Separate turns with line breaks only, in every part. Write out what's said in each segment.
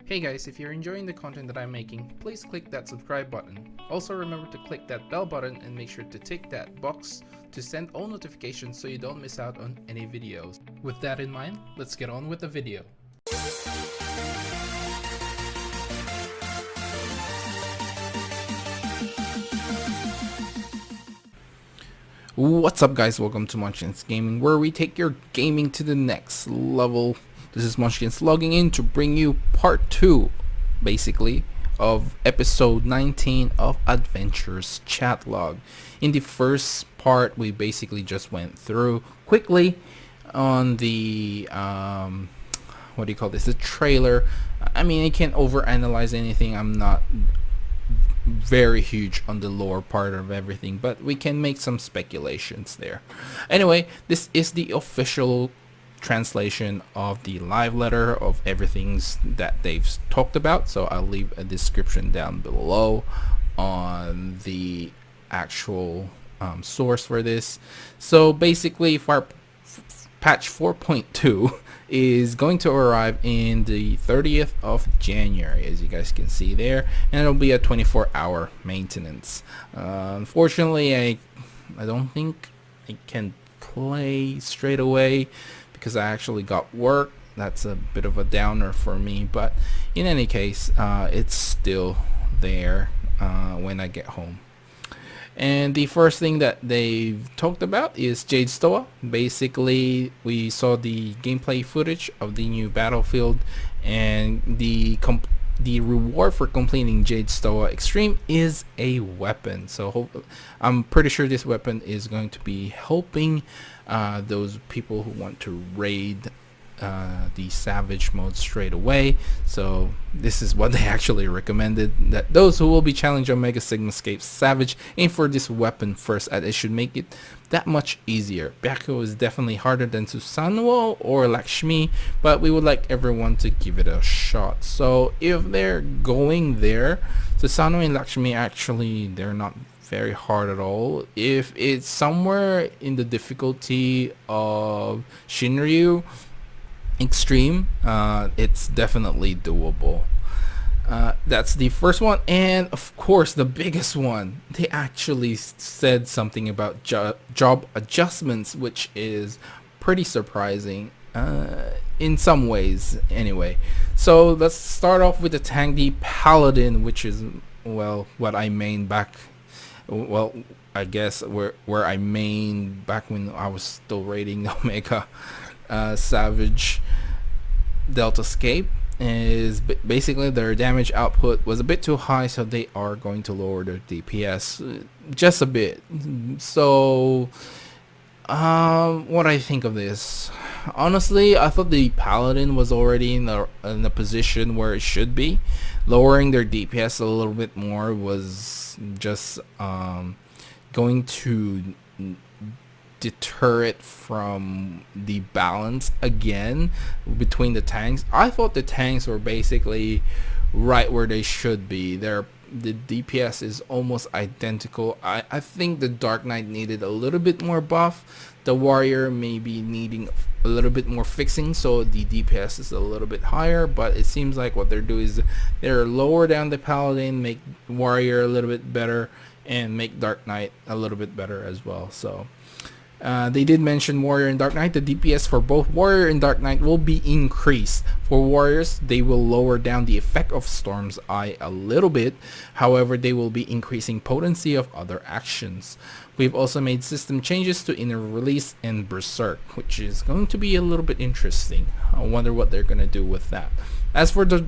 Hey guys, if you're enjoying the content that I'm making, please click that subscribe button. Also remember to click that bell button and make sure to tick that box to send all notifications so you don't miss out on any videos. With that in mind, let's get on with the video. What's up guys, welcome to Munchkins Gaming, where we take your gaming to the next level. This is Munchkins logging in to bring you part 2, basically, of episode 19 of Adventures Chat Log. In the first part, we basically just went through quickly on the, what do you call this, the trailer. I mean, I can't overanalyze anything, I'm not very huge on the lower part of everything, but we can make some speculations there. Anyway, this is the official translation of the live letter of everything that they've talked about, so I'll leave a description down below on the actual source for this. So basically, patch 4.2 is going to arrive in the 30th of January, as you guys can see there, and it'll be a 24-hour maintenance. Unfortunately, I don't think I can play straight away because I actually got work. That's a bit of a downer for me, but in any case, it's still there when I get home. And the first thing that they've talked about is Jade Stoa. Basically, we saw the gameplay footage of the new battlefield, and the reward for completing Jade Stoa Extreme is a weapon. So I'm pretty sure this weapon is going to be helping those people who want to raid the Savage mode straight away. So this is what they actually recommended, that those who will be challenged on Mega Sigmascape Savage aim for this weapon first, as it should make it that much easier. Byakuya is definitely harder than Susanoo or Lakshmi, but we would like everyone to give it a shot. So if they're going there, Susanoo and Lakshmi, actually they're not very hard at all. If it's somewhere in the difficulty of Shinryu Extreme, it's definitely doable. That's the first one, and of course the biggest one, they actually said something about job adjustments, which is pretty surprising in some ways anyway. So let's start off with the tank, the Paladin, which is, well, what I main back, well, I guess where I main back when I was still raiding Omega Savage. Deltascape is basically their damage output was a bit too high, so they are going to lower their DPS just a bit. So what I think of this, honestly, I thought the Paladin was already in a position where it should be. Lowering their DPS a little bit more was just going to deter it from the balance again between the tanks. I thought the tanks were basically right where they should be. The DPS is almost identical. I think the Dark Knight needed a little bit more buff. The Warrior may be needing a little bit more fixing, so the DPS is a little bit higher, but it seems like what they're doing is they're lower down the Paladin, make Warrior a little bit better, and make Dark Knight a little bit better as well. So they did mention Warrior and Dark Knight. The DPS for both Warrior and Dark Knight will be increased. For Warriors, they will lower down the effect of Storm's Eye a little bit. However, they will be increasing potency of other actions. We've also made system changes to Inner Release and Berserk, which is going to be a little bit interesting. I wonder what they're going to do with that. As for the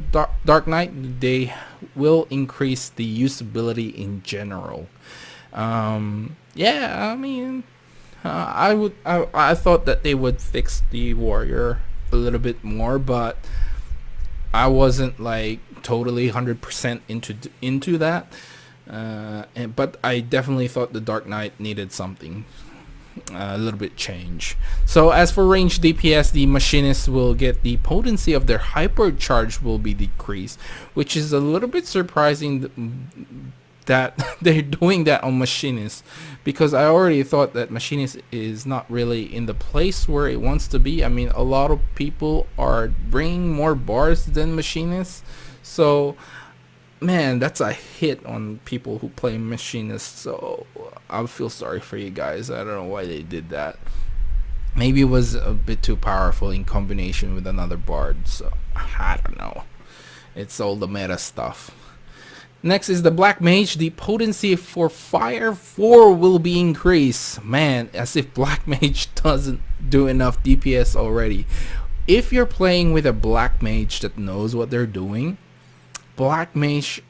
Dark Knight, they will increase the usability in general. Yeah, I mean, I thought that they would fix the Warrior a little bit more, but I wasn't like totally 100% into that. But I definitely thought the Dark Knight needed something a little bit change. So as for range DPS, the Machinists will get the potency of their hypercharge will be decreased, which is a little bit surprising that they're doing that on Machinist, because I already thought that Machinist is not really in the place where it wants to be. I mean, a lot of people are bringing more bars than Machinist, so man, that's a hit on people who play Machinist. So I feel sorry for you guys. I don't know why they did that. Maybe it was a bit too powerful in combination with another bard, so I don't know. It's all the meta stuff. Next is the Black Mage. The potency for Fire 4 will be increased. Man, as if Black Mage doesn't do enough DPS already. If you're playing with a Black Mage that knows what they're doing, Black Mage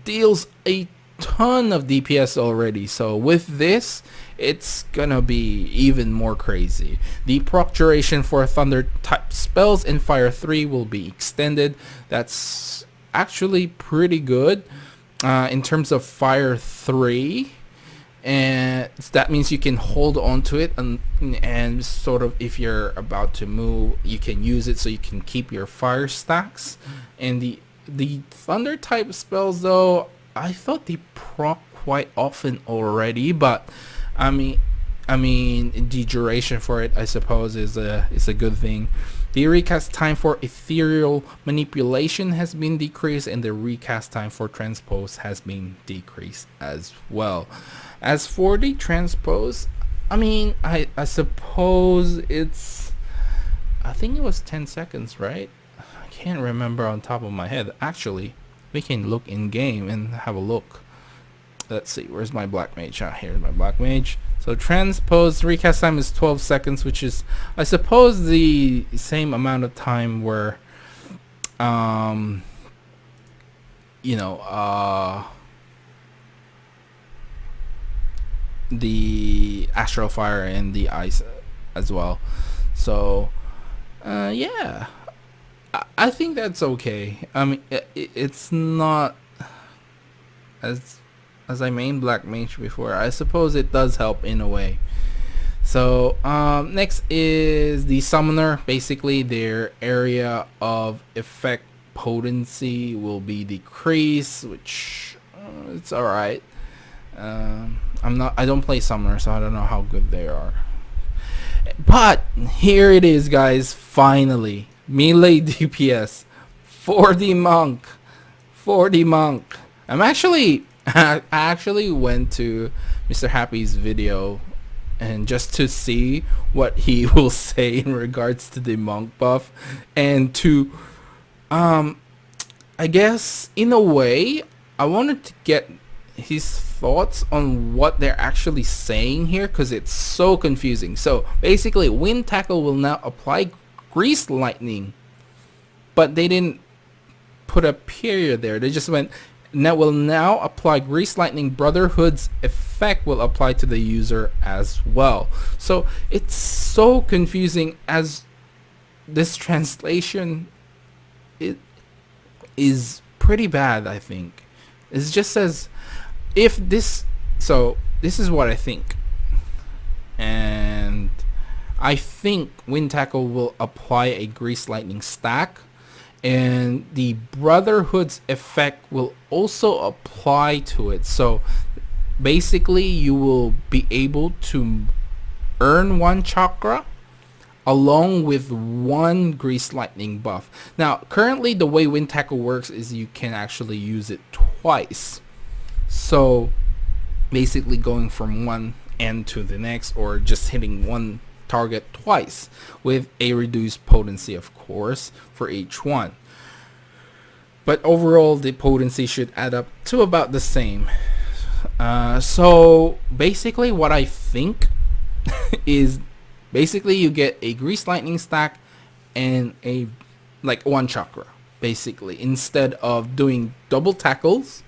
deals a ton of DPS already. So with this, it's gonna be even more crazy. The proc duration for Thunder type spells in Fire 3 will be extended. That's actually pretty good in terms of Fire 3, and that means you can hold on to it and sort of, if you're about to move, you can use it so you can keep your fire stacks. And the Thunder type spells, though, I thought they proc quite often already, but I mean the duration for it, I suppose, is a good thing. The recast time for ethereal manipulation has been decreased, and the recast time for transpose has been decreased as well. As for the transpose, I mean, I suppose it's, I think it was 10 seconds, right? I can't remember on top of my head. Actually, we can look in game and have a look. Let's see, where's my Black Mage? Here's my Black Mage. So transpose recast time is 12 seconds, which is, I suppose, the same amount of time where, the Astral Fire and the Ice as well. So, yeah, I think that's okay. I mean, it's not as I main Black Mage before. I suppose it does help in a way. So next is the Summoner. Basically, their area of effect potency will be decreased, which it's alright. I don't play Summoner, so I don't know how good they are. But here it is, guys. Finally, melee DPS for the monk. I actually went to Mr. Happy's video and just to see what he will say in regards to the monk buff, and to I guess in a way I wanted to get his thoughts on what they're actually saying here, because it's so confusing. So basically, Wind Tackle will now apply Grease Lightning, but they didn't put a period there. They just went, that will now apply Grease Lightning. Brotherhood's effect will apply to the user as well. So it's so confusing, as this translation, it is pretty bad, I think. It just says, if this, so this is what I think. And I think Wind Tackle will apply a Grease Lightning stack, and the Brotherhood's effect will also apply to it. So basically, you will be able to earn 1 chakra along with 1 Grease Lightning buff. Now, currently the way Wind Tackle works is you can actually use it twice. So basically going from one end to the next, or just hitting one target twice with a reduced potency, of course, for each one. But overall, the potency should add up to about the same. So basically what I think is, basically you get a Grease Lightning stack and a 1 chakra, basically, instead of doing double tackles.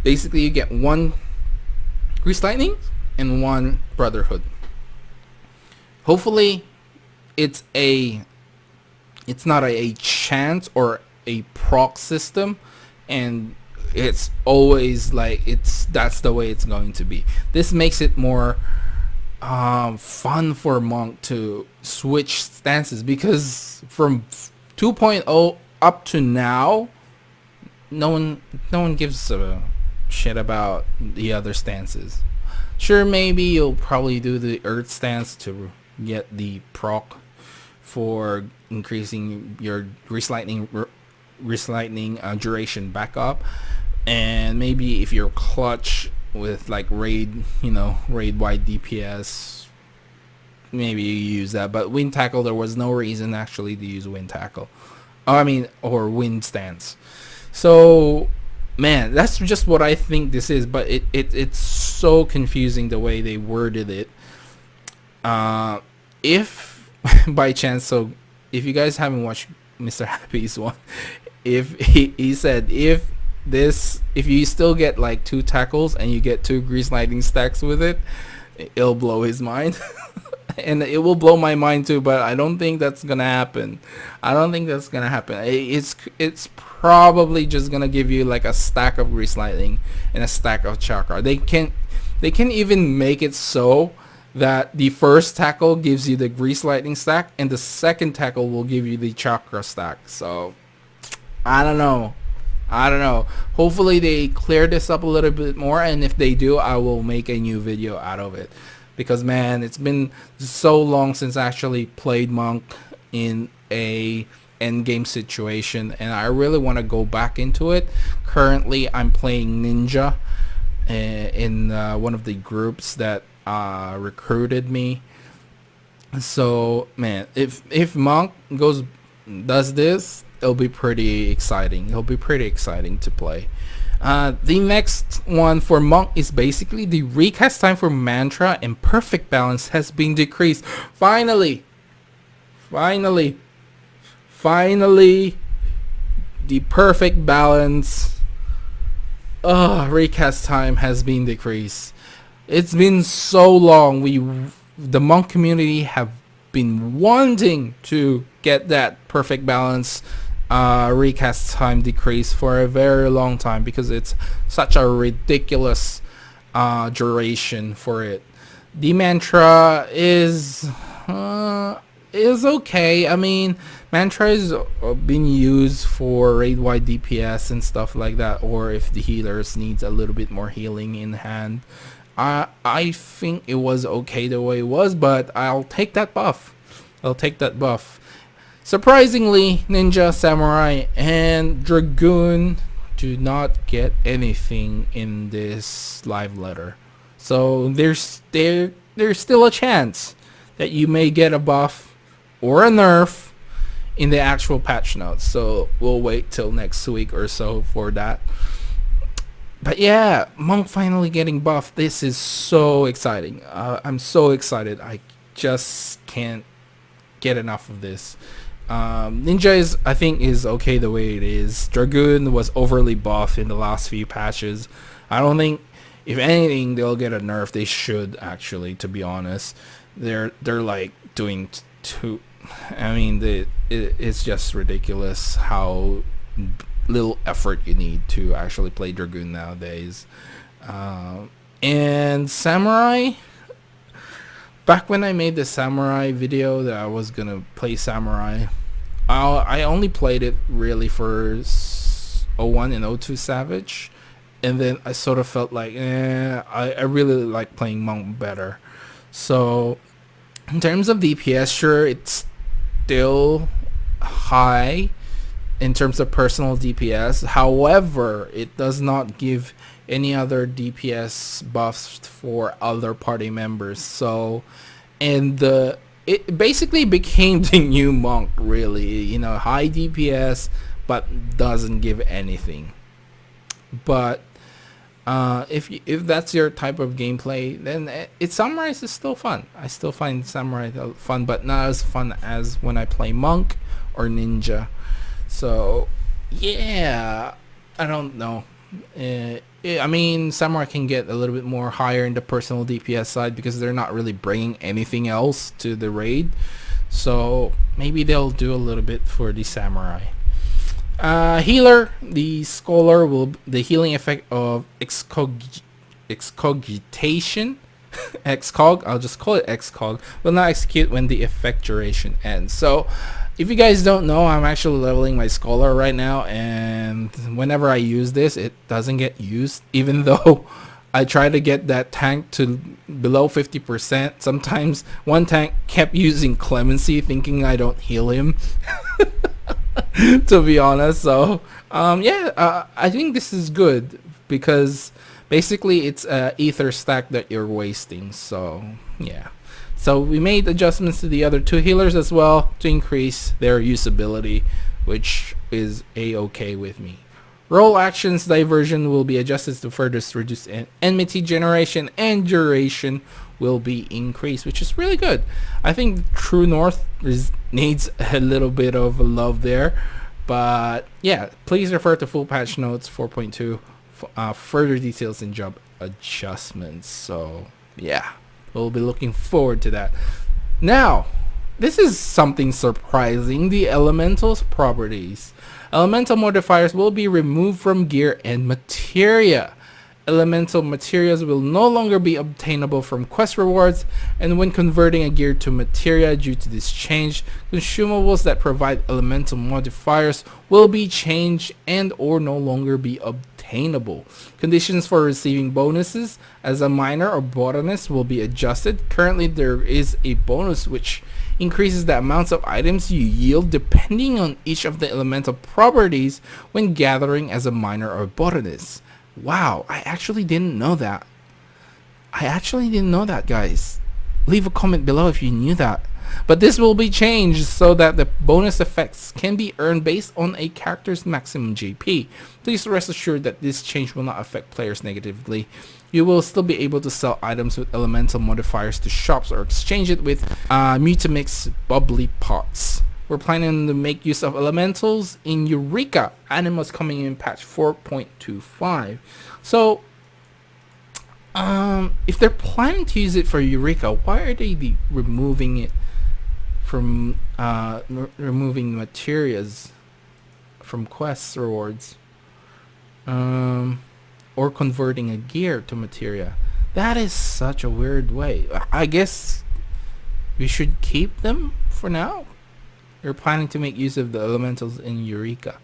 Basically you get 1 Grease Lightning and 1 Brotherhood. Hopefully it's not a chance or a proc system, and it's always that's the way it's going to be. This makes it more fun for Monk to switch stances, because from 2.0 up to now, no one gives a shit about the other stances. Sure, maybe you'll probably do the Earth stance to get the proc for increasing your Grease Lightning duration back up, and maybe if you're clutch with like raid wide DPS, maybe you use that. But wind tackle, there was no reason actually to use wind tackle. Or wind stance. So, man, that's just what I think this is. But it's so confusing the way they worded it. If by chance, so if you guys haven't watched Mr. Happy's one, if he said if you still get like 2 tackles and you get 2 Grease Lightning stacks with it, it'll blow his mind. And it will blow my mind too, but I don't think that's gonna happen. It's probably just gonna give you like a stack of Grease Lightning and a stack of Chakra. They can even make it so that the first tackle gives you the Grease Lightning stack and the second tackle will give you the Chakra stack. So I don't know. Hopefully they clear this up a little bit more, and if they do, I will make a new video out of it. Because, man, it's been so long since I actually played Monk in a endgame situation, and I really want to go back into it. Currently, I'm playing Ninja in one of the groups that recruited me. So, man, if Monk does this, it'll be pretty exciting. To play. The next one for Monk is basically the recast time for Mantra and Perfect Balance has been decreased. Finally, the Perfect Balance recast time has been decreased. It's been so long. The Monk community have been wanting to get that Perfect Balance recast time decrease for a very long time because it's such a ridiculous duration for it. The Mantra is okay. I mean, Mantra is being used for raid wide DPS and stuff like that, or if the healers needs a little bit more healing in hand. I think it was okay the way it was, but I'll take that buff. Surprisingly, Ninja, Samurai, and Dragoon do not get anything in this live letter. So there's still a chance that you may get a buff or a nerf in the actual patch notes. So we'll wait till next week or so for that. But yeah, Monk finally getting buffed. This is so exciting. I'm so excited. I just can't get enough of this. Ninja I think is okay the way it is. Dragoon was overly buffed in the last few patches. I don't think, if anything, they'll get a nerf. They should actually, to be honest. They're like doing too. I mean, it's just ridiculous how little effort you need to actually play Dragoon nowadays. And Samurai. Back when I made the Samurai video that I was gonna play Samurai, I only played it really for 01 and 02 Savage, and then I sort of felt like I really like playing Monk better. So in terms of DPS, sure, it's still high in terms of personal DPS. However, it does not give any other DPS buffs for other party members. So, and it basically became the new Monk, really. High DPS, but doesn't give anything. But if that's your type of gameplay, then Samurai is still fun. I still find Samurai fun, but not as fun as when I play Monk or Ninja. So, yeah, I don't know. I mean, Samurai can get a little bit more higher in the personal DPS side because they're not really bringing anything else to the raid. So maybe they'll do a little bit for the Samurai. Healer, the Scholar the healing effect of excogitation. Excog, I'll just call it excog, will not execute when the effect duration ends. So If you guys don't know, I'm actually leveling my scholar right now, and whenever I use this, it doesn't get used, even though I try to get that tank to below 50%. Sometimes one tank kept using clemency, thinking I don't heal him. To be honest, so I think this is good because basically it's a ether stack that you're wasting. So yeah. So we made adjustments to the other two healers as well to increase their usability, which is a-okay with me. Roll actions diversion will be adjusted to further reduce enmity generation, and duration will be increased, which is really good. I think True North needs a little bit of love there, but yeah, please refer to full patch notes 4.2 further details and job adjustments. So yeah, we'll be looking forward to that. Now, this is something surprising: the elementals properties. Elemental modifiers will be removed from gear and materia. Elemental materials will no longer be obtainable from quest rewards, and when converting a gear to materia due to this change, consumables that provide elemental modifiers will be changed and or no longer be obtainable. Conditions for receiving bonuses as a miner or botanist will be adjusted. Currently there is a bonus which increases the amounts of items you yield depending on each of the elemental properties when gathering as a miner or botanist. Wow, I actually didn't know that. Guys. Leave a comment below if you knew that. But this will be changed so that the bonus effects can be earned based on a character's maximum GP. Please rest assured that this change will not affect players negatively. You will still be able to sell items with elemental modifiers to shops or exchange it with Mutamix bubbly pots. We're planning to make use of elementals in Eureka. Animals coming in patch 4.25. So if they're planning to use it for Eureka, why are they removing it from removing materials from quests rewards, or converting a gear to materia? That is such a weird way. I guess we should keep them for now. You're planning to make use of the elementals in Eureka.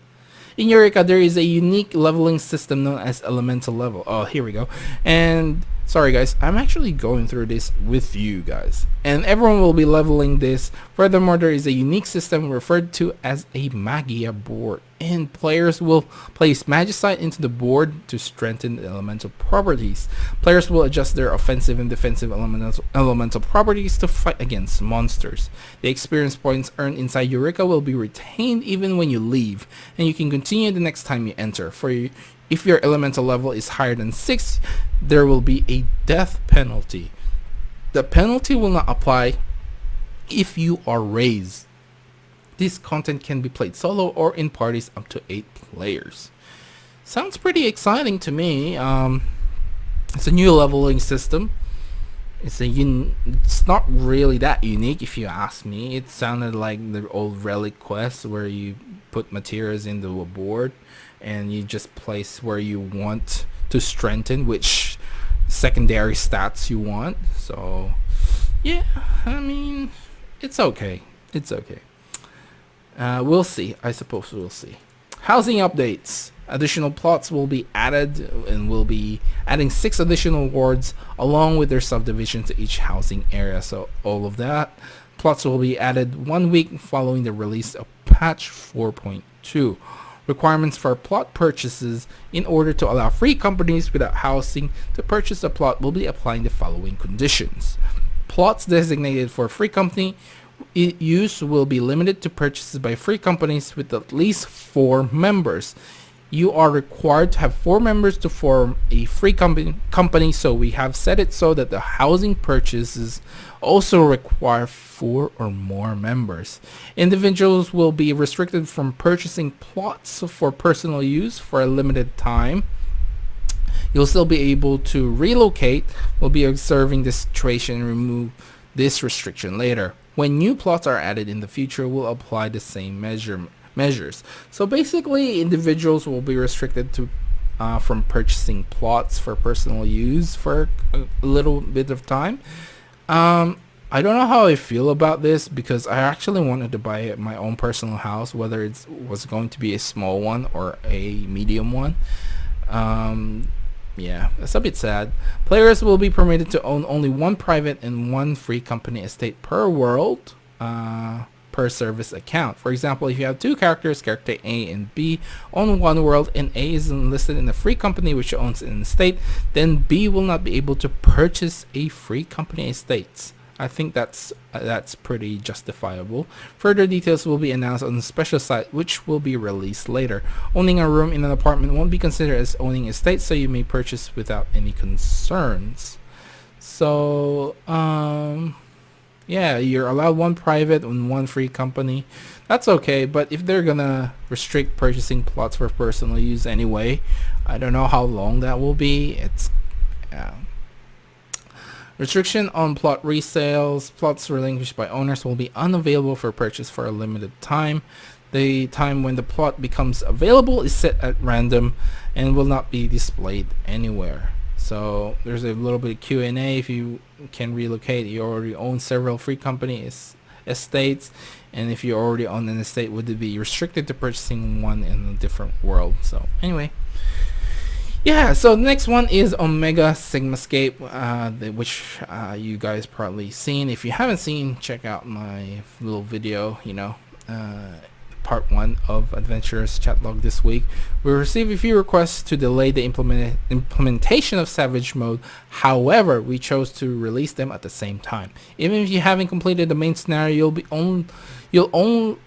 In Eureka, there is a unique leveling system known as elemental level. Oh, here we go. And sorry guys, I'm actually going through this with you guys, and everyone will be leveling this. Furthermore, there is a unique system referred to as a magia board, and players will place magicite into the board to strengthen the elemental properties. Players will adjust their offensive and defensive elemental properties to fight against monsters. The experience points earned inside Eureka will be retained even when you leave, and you can continue the next time you enter. If your elemental level is higher than 6, there will be a death penalty. The penalty will not apply if you are raised. This content can be played solo or in parties up to 8 players. Sounds pretty exciting to me. It's a new leveling system. It's not really that unique if you ask me. It sounded like the old relic quest where you put materials into a board and you just place where you want to strengthen which secondary stats you want. So yeah, I mean, it's okay. We'll see. I suppose we'll see. Housing updates. Additional plots will be added, and we'll be adding 6 additional wards along with their subdivision to each housing area. So all of that plots will be added 1 week following the release of patch 4.2. Requirements for plot purchases: in order to allow free companies without housing to purchase a plot, will be applying the following conditions. Plots designated for free company use will be limited to purchases by free companies with at least 4 members. You are required to have 4 members to form a free company, so we have set it so that the housing purchases also require 4 or more members. Individuals will be restricted from purchasing plots for personal use for a limited time. You'll still be able to relocate. We'll be observing the situation and remove this restriction later. When new plots are added in the future, we'll apply the same measures. So basically, individuals will be restricted to from purchasing plots for personal use for a little bit of time. I don't know how I feel about this because I actually wanted to buy my own personal house, whether it was going to be a small one or a medium one. Um, yeah, it's a bit sad. Players will be permitted to own only one private and one free company estate per world, per service account. For example, if you have two characters, character A and B, own one world, and A is enlisted in a free company which owns an estate, then B will not be able to purchase a free company estate. I think that's pretty justifiable. Further details will be announced on a special site which will be released later. Owning a room in an apartment won't be considered as owning a estate, so you may purchase without any concerns. So, yeah, you're allowed one private and one free company. That's okay, but if they're gonna restrict purchasing plots for personal use anyway, I don't know how long that will be. It's restriction on plot resales. Plots relinquished by owners will be unavailable for purchase for a limited time. The time when the plot becomes available is set at random and will not be displayed anywhere. So there's a little bit of Q&A. If you can relocate, you already own several free company estates, and if you already own an estate, would it be restricted to purchasing one in a different world? So anyway, yeah, so the next one is Omega Sigmascape, which you guys probably seen. If you haven't seen, check out my little video, part 1 of Adventurous Chatlog this week. We received a few requests to delay the implementation of Savage Mode. However, we chose to release them at the same time. Even if you haven't completed the main scenario, you'll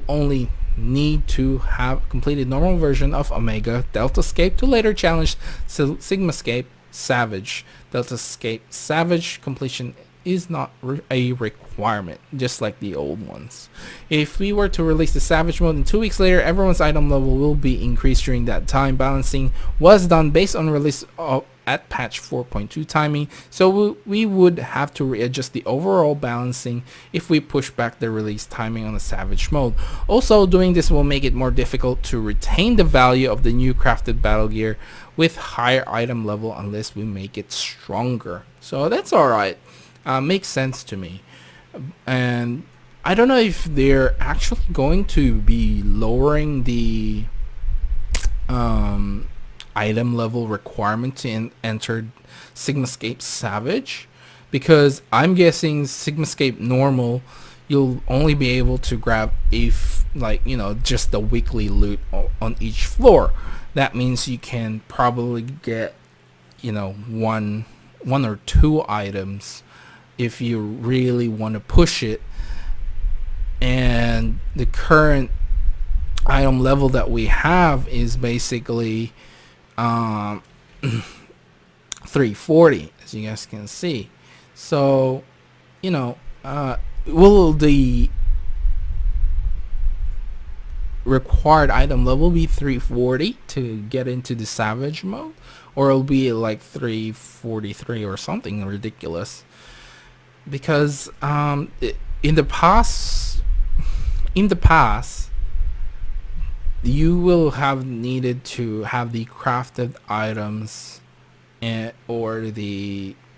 only need to have completed normal version of Omega Deltascape to later challenge Sigmascape Savage. Deltascape Savage completion is not a requirement, just like the old ones. If we were to release the Savage mode and 2 weeks later, everyone's item level will be increased during that time. Balancing was done based on release at patch 4.2 timing, so we would have to readjust the overall balancing if we push back the release timing on the Savage mode. Also, doing this will make it more difficult to retain the value of the new crafted battle gear with higher item level unless we make it stronger. So that's alright. Makes sense to me. And I don't know if they're actually going to be lowering the item level requirement to enter Sigmascape Savage, because I'm guessing Sigmascape normal you'll only be able to grab just the weekly loot on each floor. That means you can probably get one or two items if you really want to push it. And the current item level that we have is basically 340, as you guys can see. So will the required item level be 340 to get into the Savage mode, or it'll be like 343 or something ridiculous? Because in the past you will have needed to have the crafted items or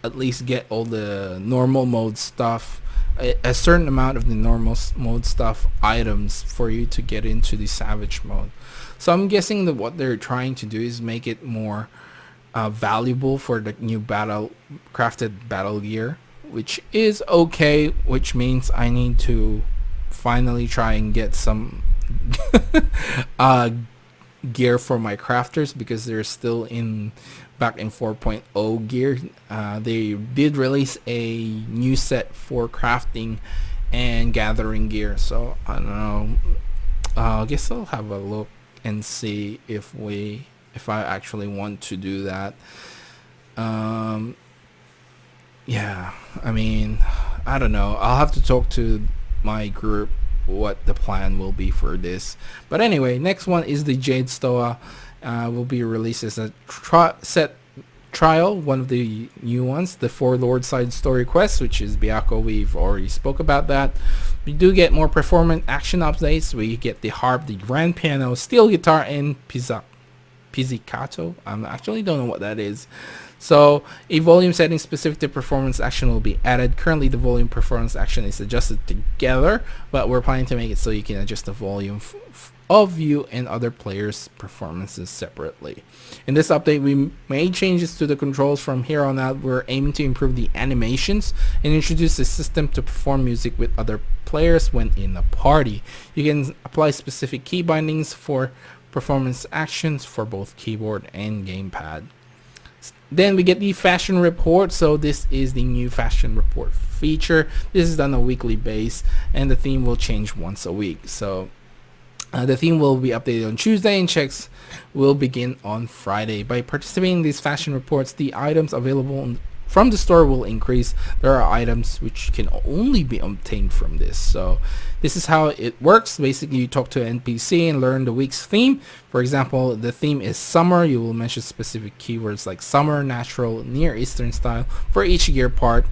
at least get all the normal mode stuff, a certain amount of the normal mode stuff items for you to get into the Savage mode. So I'm guessing that what they're trying to do is make it more valuable for the new crafted battle gear, which is okay, which means I need to finally try and get some gear for my crafters, because they're still back in 4.0 gear. They did release a new set for crafting and gathering gear, so I don't know. I guess I'll have a look and see if I actually want to do that. Yeah, I mean, I don't know. I'll have to talk to my group what the plan will be for this. But anyway, next one is the Jade Stoa. Will be released as a set trial, one of the new ones, the 4 Lord side story quests, which is Byakko. We've already spoke about that. We do get more performance action updates. We get the harp, the grand piano, steel guitar, and pizzica. pizzicato. I actually don't know what that is. So a volume setting specific to performance action will be added. Currently the volume performance action is adjusted together, but we're planning to make it so you can adjust the volume of you and other players' performances separately. In this update, we made changes to the controls. From here on out, we're aiming to improve the animations and introduce a system to perform music with other players when in a party. You can apply specific key bindings for performance actions for both keyboard and gamepad. Then we get the fashion report. So this is the new fashion report feature. This is done on a weekly base, and the theme will change once a week. So the theme will be updated on Tuesday, and checks will begin on Friday. By participating in these fashion reports, the items available from the store will increase. There are items which can only be obtained from this. So this is how it works. Basically, you talk to an NPC and learn the week's theme. For example, the theme is summer. You will mention specific keywords like summer, natural, Near Eastern style for each gear part.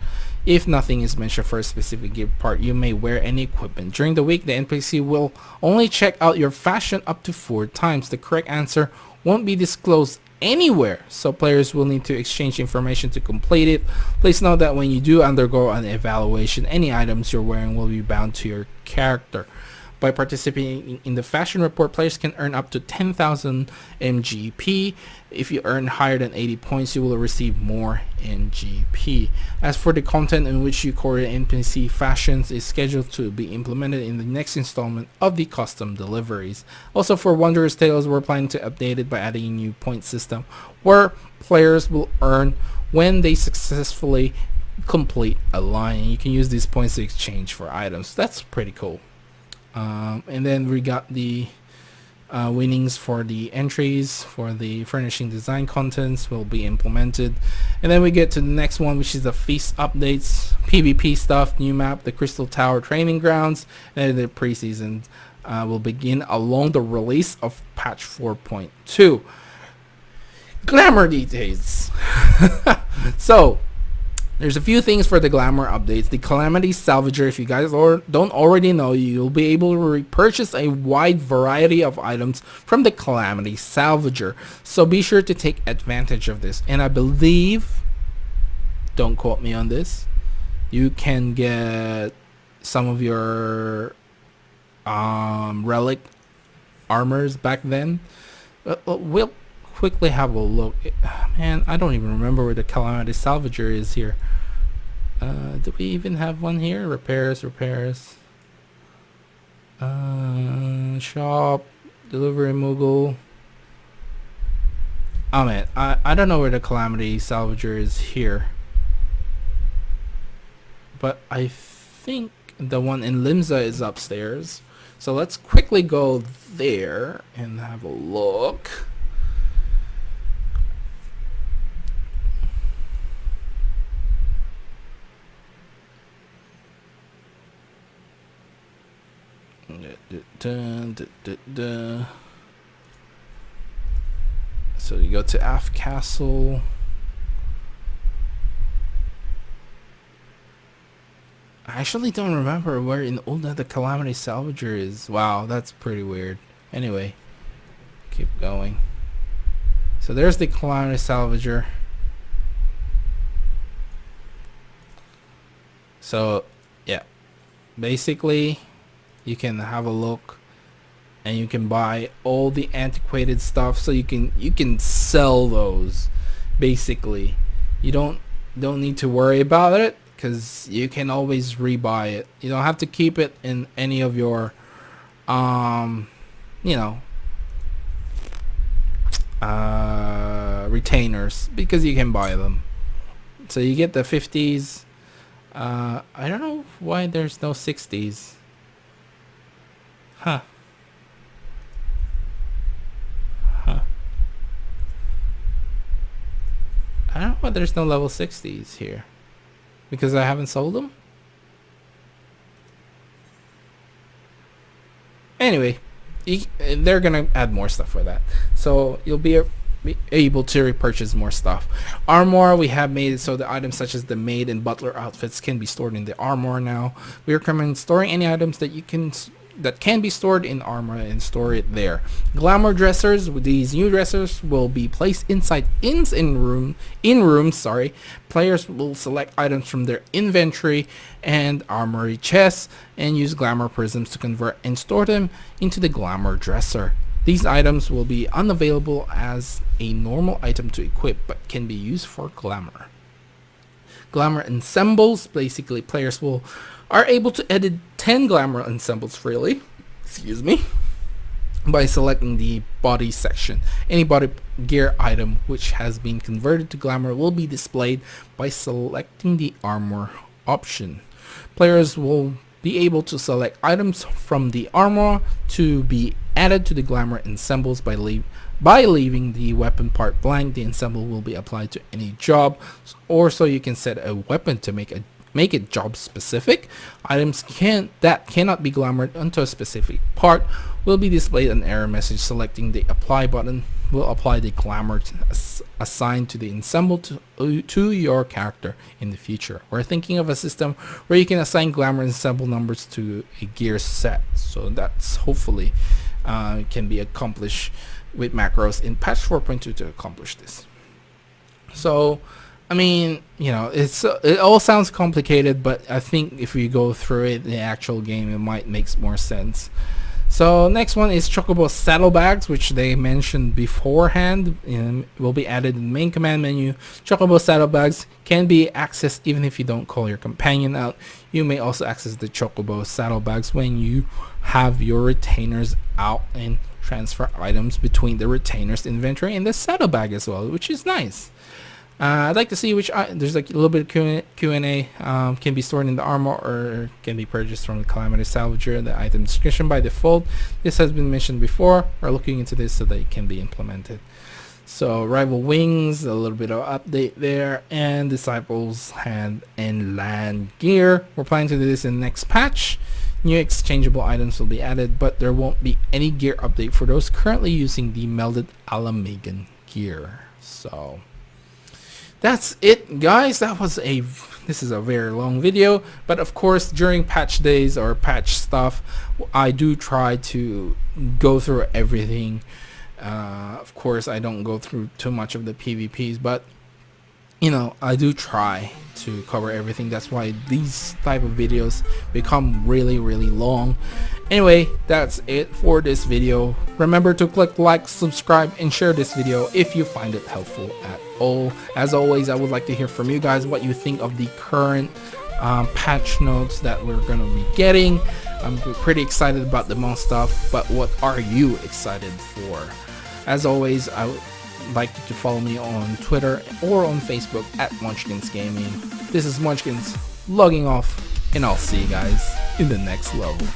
If nothing is mentioned for a specific gear part, you may wear any equipment. During the week, the NPC will only check out your fashion up to 4 times. The correct answer won't be disclosed anywhere, so players will need to exchange information to complete it. Please note that when you do undergo an evaluation, any items you're wearing will be bound to your character. By participating in the fashion report, players can earn up to 10,000 MGP. If you earn higher than 80 points, you will receive more MGP. As for the content in which you coordinate NPC fashions is scheduled to be implemented in the next installment of the custom deliveries. Also for Wondrous Tales, we're planning to update it by adding a new point system where players will earn when they successfully complete a line. You can use these points to exchange for items. That's pretty cool. And then we got the winnings for the entries for the furnishing design contents will be implemented. And then we get to the next one, which is the feast updates, PvP stuff, new map, the Crystal Tower training grounds, and the preseason will begin along the release of patch 4.2. Glamour Details. So there's a few things for the Glamour updates. The Calamity Salvager, if you guys don't already know, you'll be able to repurchase a wide variety of items from the Calamity Salvager. So be sure to take advantage of this. And I believe, don't quote me on this, you can get some of your relic armors back then. We'll quickly have a look. Man, I don't even remember where the Calamity Salvager is here. Do we even have one here? Repairs. Shop, delivery Moogle. Oh man, I don't know where the Calamity Salvager is here. But I think the one in Limsa is upstairs. So let's quickly go there and have a look. So you go to Aft Castle. I actually don't remember where in Ulda the Calamity Salvager is. Wow, that's pretty weird. Anyway, keep going. So there's the Calamity Salvager. So yeah, basically you can have a look and you can buy all the antiquated stuff, so you can sell those. Basically you don't need to worry about it because you can always rebuy it. You don't have to keep it in any of your retainers, because you can buy them. So you get the 50s. I don't know why there's no 60s. Huh. I don't know why there's no level 60s here. Because I haven't sold them? Anyway, they're gonna add more stuff for that. So you'll be able to repurchase more stuff. Armor, we have made it so the items such as the maid and butler outfits can be stored in the armor now. We recommend storing any items that you can that can be stored in armor and store it there. Glamour dressers, with these new dressers, will be placed inside rooms. Sorry, players will select items from their inventory and armory chests and use glamour prisms to convert and store them into the glamour dresser. These items will be unavailable as a normal item to equip, but can be used for glamour. Glamour ensembles, basically players are able to edit 10 glamour ensembles freely, by selecting the body section. Any body gear item which has been converted to glamour will be displayed by selecting the armor option. Players will be able to select items from the armor to be added to the glamour ensembles by leaving the weapon part blank. The ensemble will be applied to any job, or so you can set a weapon to make it job specific. Items that cannot be glamored onto a specific part will be displayed an error message. Selecting the apply button will apply the glamour assigned to the ensemble to your character in the future. We're thinking of a system where you can assign glamour ensemble numbers to a gear set, so that's hopefully can be accomplished with macros in patch 4.2 to accomplish this. So I mean, you know, it all sounds complicated, but I think if we go through it in the actual game, it might make more sense. So next one is Chocobo saddlebags, which they mentioned beforehand, will be added in the main command menu. Chocobo saddlebags can be accessed even if you don't call your companion out. You may also access the Chocobo saddlebags when you have your retainers out and transfer items between the retainer's inventory and the saddlebag as well, which is nice. I'd like to see which there's like a little bit of Q&A can be stored in the armor or can be purchased from the Calamity Salvager. The item description by default. This has been mentioned before. We're looking into this so that it can be implemented. So rival wings, a little bit of update there, and disciples hand and land gear. We're planning to do this in the next patch. New exchangeable items will be added, but there won't be any gear update for those currently using the melded Alamagan gear. So that's it, guys. This is a very long video, but of course during patch days or patch stuff, I do try to go through everything. Of course I don't go through too much of the PvPs, but you know, I do try to cover everything. That's why these type of videos become really long. Anyway, that's it for this video. Remember to click like, subscribe, and share this video if you find it helpful at all. As always, I would like to hear from you guys what you think of the current patch notes that we're going to be getting. I'm pretty excited about the most stuff, but what are you excited for? As always, I would like you to follow me on Twitter or on Facebook at Munchkins Gaming. This is Munchkins logging off, and I'll see you guys in the next level.